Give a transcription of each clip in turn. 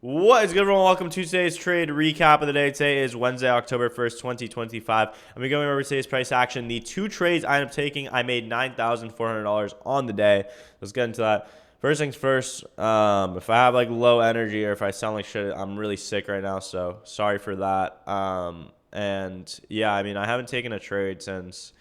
What is good, everyone? Welcome to today's trade recap of the day. Today is Wednesday, October 1st, 2025. I'm going over today's price action. The two trades I ended up taking, I made $9,400 on the day. Let's get into that. First things first, if I have like low energy or if I sound like shit, I'm really sick right now, so sorry for that. And yeah, I mean, I haven't taken a trade since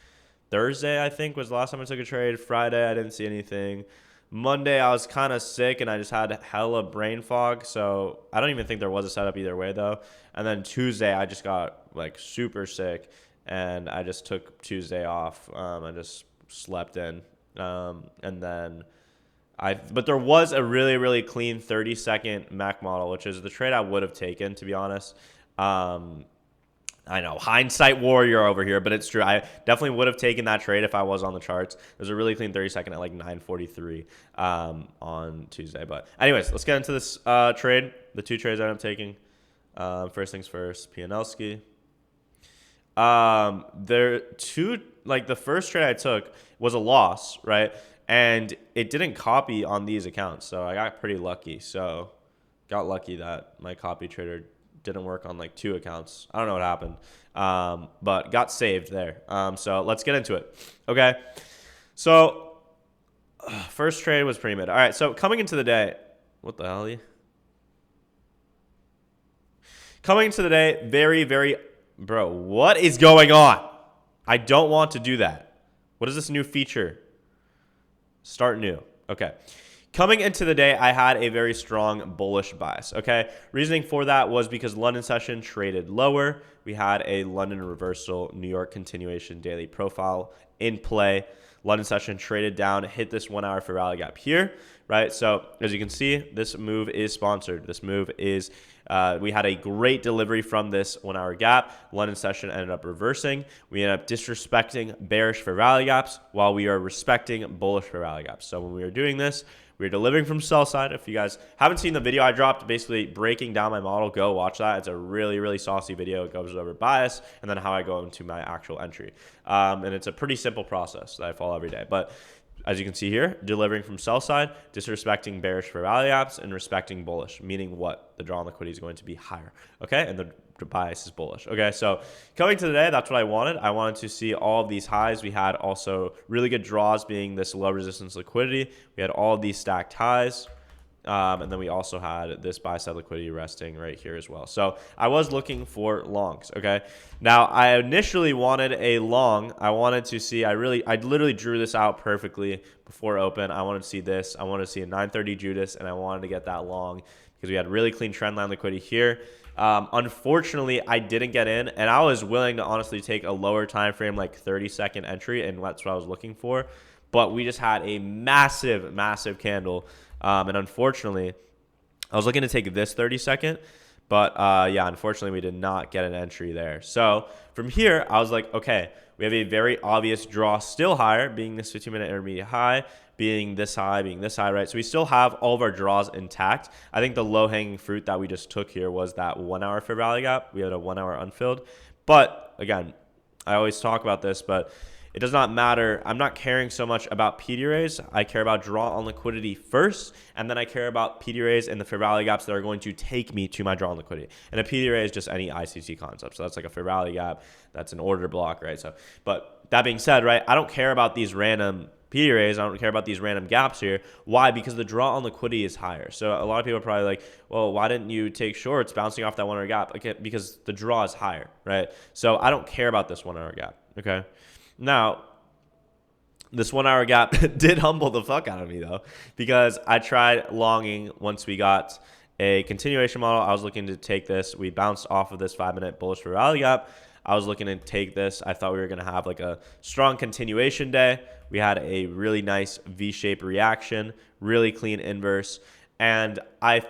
Thursday, I think, was the last time I took a trade. Friday, I didn't see anything. Monday, I was kind of sick and I just had hella brain fog. So I don't even think there was a setup either way, though. And then Tuesday, I just got like super sick and I just took Tuesday off. I just slept in. And then but there was a really, really clean 30-second Mac model, which is the trade I would have taken, to be honest. I know, hindsight warrior over here, but it's true. I definitely would have taken that trade if I was on the charts. There's a really clean 30-second at like 9:43 on Tuesday. But anyways, let's get into this trade. The two trades I ended up taking. First things first, Pianelski. The first trade I took was a loss, right? And it didn't copy on these accounts, so I got pretty lucky. So got lucky that my copy trader didn't work on like two accounts. I don't know what happened, but got saved there. So let's get into it. Okay. So first trade was pretty mid. All right. So coming into the day, what the hell? Coming into the day, very, very, bro, what is going on? I don't want to do that. What is this new feature? Start new. Okay. Coming into the day, I had a very strong bullish bias, okay? Reasoning for that was because London session traded lower. We had a London reversal, New York continuation daily profile in play. London session traded down, hit this 1 hour for rally gap here, right? So as you can see, this move is sponsored. This move is, we had a great delivery from this 1 hour gap. London session ended up reversing. We ended up disrespecting bearish for rally gaps while we are respecting bullish for rally gaps. So when we were doing this, we're delivering from sell side. If you guys haven't seen the video I dropped, basically breaking down my model, go watch that. It's a really, really saucy video. It goes over bias and then how I go into my actual entry. And it's a pretty simple process that I follow every day. But as you can see here, delivering from sell side, disrespecting bearish for rally apps, and respecting bullish, meaning what? The draw on liquidity is going to be higher, okay? And the bias is bullish, okay? So coming to the day, that's what I wanted. I wanted to see all of these highs. We had also really good draws being this low resistance liquidity. We had all of these stacked highs. And then we also had this buy side liquidity resting right here as well. So I was looking for longs, okay? Now, I initially wanted a long. I wanted to see, I literally drew this out perfectly before open. I wanted to see this. I wanted to see a 930 Judas, and I wanted to get that long because we had really clean trend line liquidity here. Unfortunately, I didn't get in, and I was willing to honestly take a lower time frame, like 30-second entry, and that's what I was looking for. But we just had a massive, massive candle. And unfortunately, I was looking to take this 30-second, but yeah, unfortunately, we did not get an entry there. So from here, I was like, okay, we have a very obvious draw still higher, being this 15-minute intermediate high, being this high, right? So we still have all of our draws intact. I think the low-hanging fruit that we just took here was that 1 hour for rally gap. We had a 1 hour unfilled. But again, I always talk about this, but it does not matter. I'm not caring so much about PD rays. I care about draw on liquidity first, and then I care about PD rays and the fair value gaps that are going to take me to my draw on liquidity. And a PD ray is just any ICC concept. So that's like a fair value gap. That's an order block, right? So, but that being said, right, I don't care about these random PD rays. I don't care about these random gaps here. Why? Because the draw on liquidity is higher. So a lot of people are probably like, well, why didn't you take shorts bouncing off that 1 hour gap? Okay, because the draw is higher, right? So I don't care about this 1 hour gap, okay? Now, this 1 hour gap did humble the fuck out of me, though, because I tried longing once we got a continuation model. I was looking to take this. We bounced off of this 5-minute bullish for rally gap. I was looking to take this. I thought we were going to have like a strong continuation day. We had a really nice V-shaped reaction, really clean inverse. And I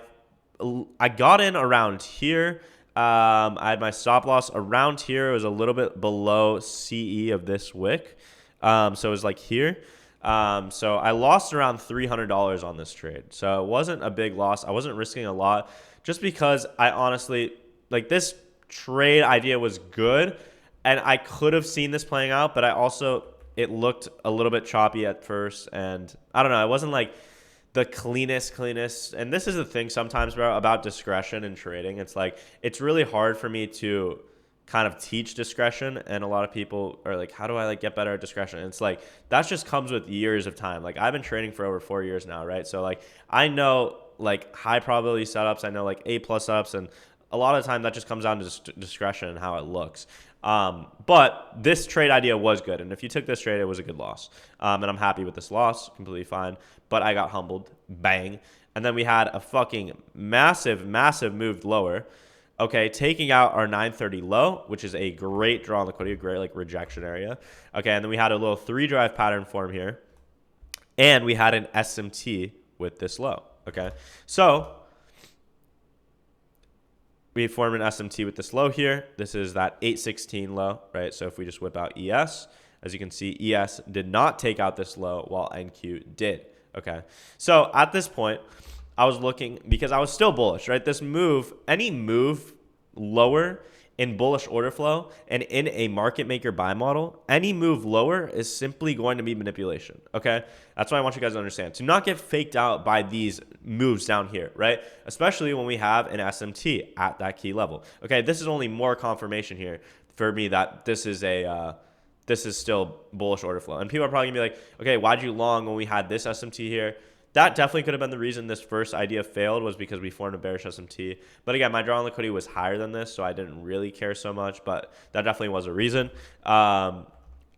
got in around here. I had my stop loss around here. It was a little bit below CE of this wick. So it was like here. So I lost around $300 on this trade. So it wasn't a big loss. I wasn't risking a lot just because I honestly, like, this trade idea was good and I could have seen this playing out, but it looked a little bit choppy at first. And I don't know. It wasn't like the cleanest. And this is the thing sometimes, bro, about discretion in trading. It's like, it's really hard for me to kind of teach discretion, and a lot of people are like, how do I like get better at discretion? And it's like, that just comes with years of time. Like, I've been trading for over 4 years now, right? So like, I know like high probability setups, I know like A plus ups, and a lot of the time that just comes down to discretion and how it looks. But this trade idea was good, and if you took this trade, it was a good loss, and I'm happy with this loss, completely fine. But I got humbled, bang. And then we had a fucking massive move lower. Okay, taking out our 930 low, which is a great draw on liquidity, a great like rejection area. Okay, and then we had a little 3-drive pattern form here, and we had an SMT with this low. Okay, so we formed an SMT with this low here. This is that 816 low, right? So if we just whip out ES, as you can see, ES did not take out this low while NQ did. Okay, so at this point, I was looking because I was still bullish, right? This move, any move lower in bullish order flow and in a market maker buy model, any move lower is simply going to be manipulation, okay? That's what I want you guys to understand. To not get faked out by these moves down here, right? Especially when we have an SMT at that key level. Okay, this is only more confirmation here for me that this is still bullish order flow. And people are probably gonna be like, okay, why'd you long when we had this SMT here? That definitely could have been the reason this first idea failed, was because we formed a bearish SMT. But again, my draw on liquidity was higher than this, so I didn't really care so much, but that definitely was a reason.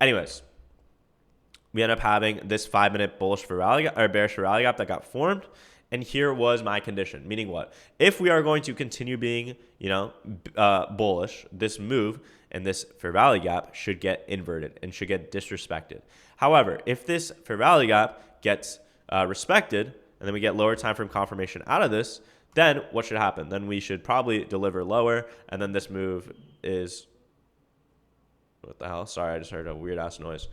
Anyways, we ended up having this 5-minute bullish for rally or bearish for rally gap that got formed. And here was my condition, meaning what? If we are going to continue being, bullish, this move and this fair value gap should get inverted and should get disrespected. However, if this fair value gap gets respected, and then we get lower time frame confirmation out of this, then what should happen? Then we should probably deliver lower, and then this move is, what the hell? Sorry, I just heard a weird ass noise.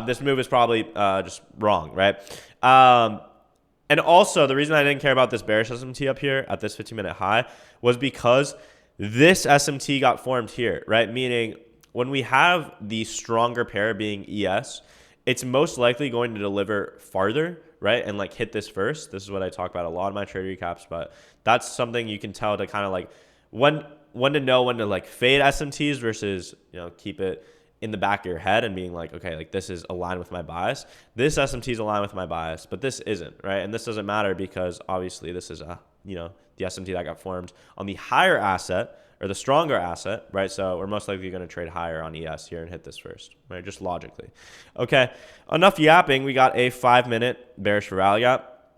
This move is probably just wrong, right? And also, the reason I didn't care about this bearish SMT up here at this 15-minute high was because this SMT got formed here, right? Meaning when we have the stronger pair being ES, it's most likely going to deliver farther, right? And like hit this first. This is what I talk about a lot in my trade recaps, but that's something you can tell to kind of like when to know when to like fade SMTs versus, keep it in the back of your head and being like, okay, like this is aligned with my bias. This SMT is aligned with my bias, but this isn't, right? And this doesn't matter because obviously this is the SMT that got formed on the higher asset or the stronger asset, right? So we're most likely going to trade higher on ES here and hit this first, right? Just logically. Okay, enough yapping. We got a 5-minute bearish for rally gap.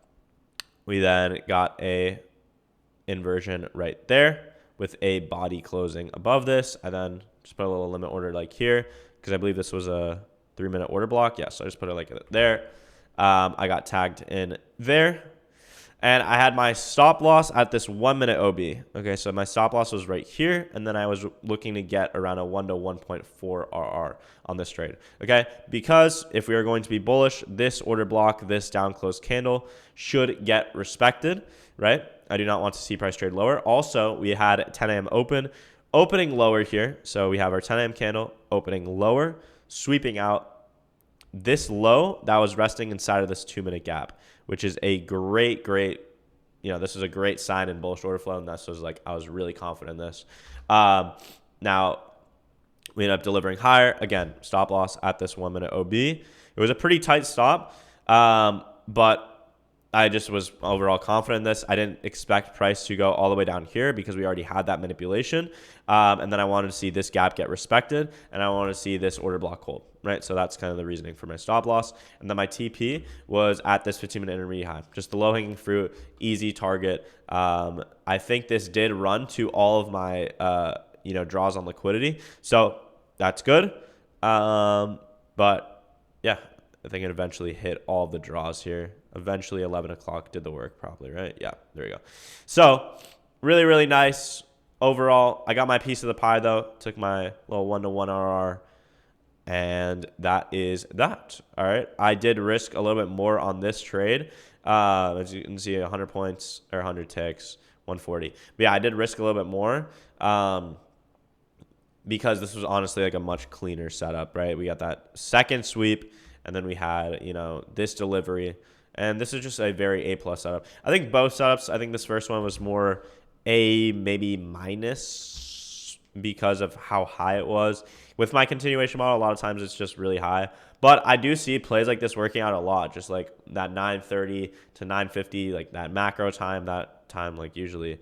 We then got a inversion right there with a body closing above this. I then just put a little limit order like here because I believe this was a 3-minute order block. Yeah, so I just put it like there. I got tagged in there. And I had my stop loss at this 1-minute OB. Okay, so my stop loss was right here, and then I was looking to get around a 1 to 1.4 RR on this trade. Okay, because if we are going to be bullish, this order block, this down close candle should get respected, right? I do not want to see price trade lower. Also, we had 10 a.m. opening lower here. So we have our 10 a.m. candle opening lower, sweeping out this low that was resting inside of this 2-minute gap, which is a great, this is a great sign in bullish order flow. And this was like, I was really confident in this. Now we ended up delivering higher. Again, stop loss at this 1-minute OB. It was a pretty tight stop, but I just was overall confident in this. I didn't expect price to go all the way down here because we already had that manipulation. And then I wanted to see this gap get respected, and I wanted to see this order block hold, right? So that's kind of the reasoning for my stop loss. And then my TP was at this 15-minute intermediate high, just the low-hanging fruit, easy target. I think this did run to all of my, draws on liquidity. So that's good. But yeah, I think it eventually hit all the draws here. Eventually 11 o'clock did the work probably, right? Yeah, there you go. So really, really nice. Overall, I got my piece of the pie though. Took my little 1-to-1 RR. And that is that. All right. I did risk a little bit more on this trade. As you can see, 100 points or 100 ticks, 140. But yeah, I did risk a little bit more because this was honestly like a much cleaner setup, right? We got that second sweep, and then we had, this delivery. And this is just a very A+ setup. I think both setups, I think this first one was more A, maybe minus because of how high it was. With my continuation model, a lot of times it's just really high. But I do see plays like this working out a lot, just like that 9:30 to 9:50, like that macro time, that time, like usually.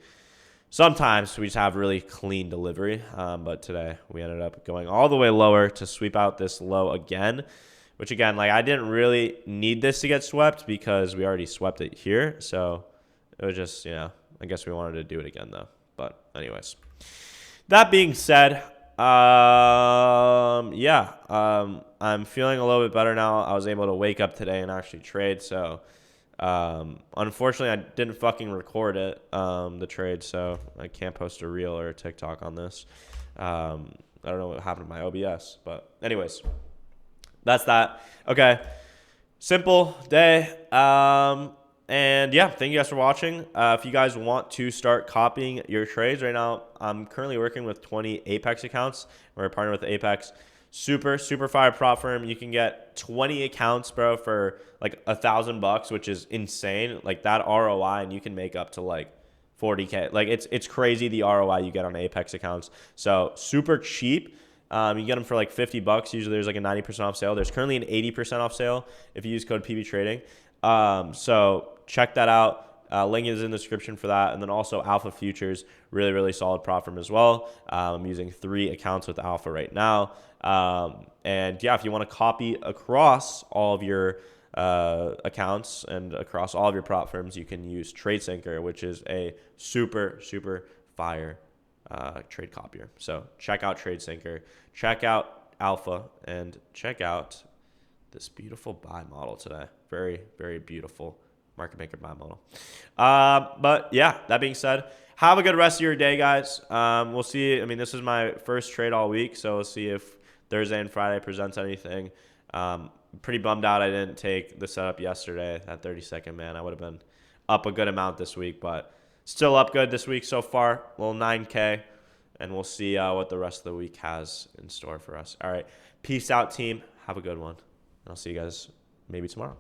Sometimes we just have really clean delivery, but today we ended up going all the way lower to sweep out this low again, which again, like I didn't really need this to get swept because we already swept it here. So it was just, I guess we wanted to do it again though. But anyways, that being said, I'm feeling a little bit better now. I was able to wake up today and actually trade. So unfortunately, I didn't fucking record it, the trade, so I can't post a reel or a TikTok on this. I don't know what happened to my OBS, but anyways, that's that. Okay, simple day. And yeah, thank you guys for watching. If you guys want to start copying your trades right now, I'm currently working with 20 Apex accounts. We're partnered with Apex. Super fire prop firm. You can get 20 accounts, bro, for like $1,000, which is insane. Like that ROI, and you can make up to like 40K. Like it's crazy the ROI you get on Apex accounts. So super cheap. You get them for like $50. Usually there's like a 90% off sale. There's currently an 80% off sale if you use code PB Trading. So check that out. Link is in the description for that. And then also Alpha Futures, really solid prop firm as well. I'm using 3 accounts with Alpha right now. And yeah, if you want to copy across all of your accounts and across all of your prop firms, you can use TradeSyncer, which is a super fire trade copier. So check out TradeSyncer, check out Alpha, and check out this beautiful buy model today. Very beautiful market maker buy model. But yeah, that being said, have a good rest of your day, guys. We'll see. I mean, this is my first trade all week, so we'll see if Thursday and Friday presents anything. Pretty bummed out I didn't take the setup yesterday, that 30-second man. I would have been up a good amount this week, but still up good this week so far. A little 9K, and we'll see what the rest of the week has in store for us. All right, peace out, team. Have a good one. And I'll see you guys maybe tomorrow.